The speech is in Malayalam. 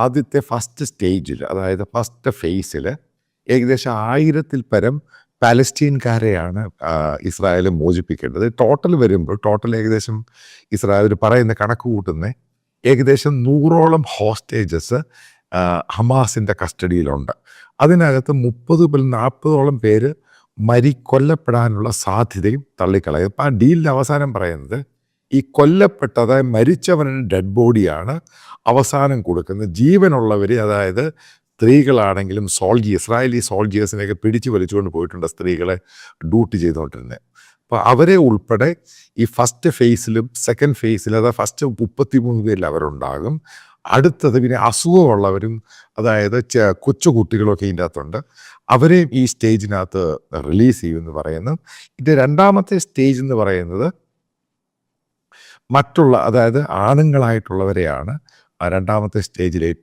ആദ്യത്തെ ഫസ്റ്റ് സ്റ്റേജിൽ, അതായത് ഫസ്റ്റ് ഫേസിൽ ഏകദേശം 1000-ൽ പരം പാലസ്റ്റീൻകാരെയാണ് ഇസ്രായേൽ മോചിപ്പിക്കേണ്ടത്. ടോട്ടൽ ഏകദേശം ഇസ്രായേൽ പറയുന്ന കണക്ക് കൂട്ടുന്നത് ഏകദേശം 100ഓളം ഹോസ്റ്റേജസ് ഹമാസിൻ്റെ കസ്റ്റഡിയിലുണ്ട്. അതിനകത്ത് 30-40ഓളം പേര് കൊല്ലപ്പെടാനുള്ള സാധ്യതയും തള്ളിക്കളയും. അപ്പം ആ ഡീലിൻ്റെ അവസാനം പറയുന്നത് ഈ അതായത് മരിച്ചവരുടെ ഡെഡ് ബോഡിയാണ് അവസാനം കൊടുക്കുന്നത്. ജീവനുള്ളവർ, അതായത് സ്ത്രീകളാണെങ്കിലും ഇസ്രായേലി സോൾജിയേഴ്സിനെയൊക്കെ പിടിച്ചു വലിച്ചുകൊണ്ട് പോയിട്ടുണ്ട്, സ്ത്രീകളെ ഡ്യൂട്ടി ചെയ്തുകൊണ്ടിരുന്നത്. അപ്പോൾ അവരെ ഉൾപ്പെടെ ഈ ഫസ്റ്റ് ഫേസിലും സെക്കൻഡ് ഫേസിലും, അതായത് ഫസ്റ്റ് 33 പേരിൽ അവരുണ്ടാകും. അടുത്തത് പിന്നെ അസുഖമുള്ളവരും, അതായത് കൊച്ചുകുട്ടികളൊക്കെ ഇതിൻ്റെ അകത്തുണ്ട്. അവരെയും ഈ സ്റ്റേജിനകത്ത് റിലീസ് ചെയ്യുമെന്ന് പറയുന്നു. ഇതിൻ്റെ രണ്ടാമത്തെ സ്റ്റേജ് എന്ന് പറയുന്നത് അതായത് ആണുങ്ങളായിട്ടുള്ളവരെയാണ് രണ്ടാമത്തെ സ്റ്റേജിൽ ഏറ്റവും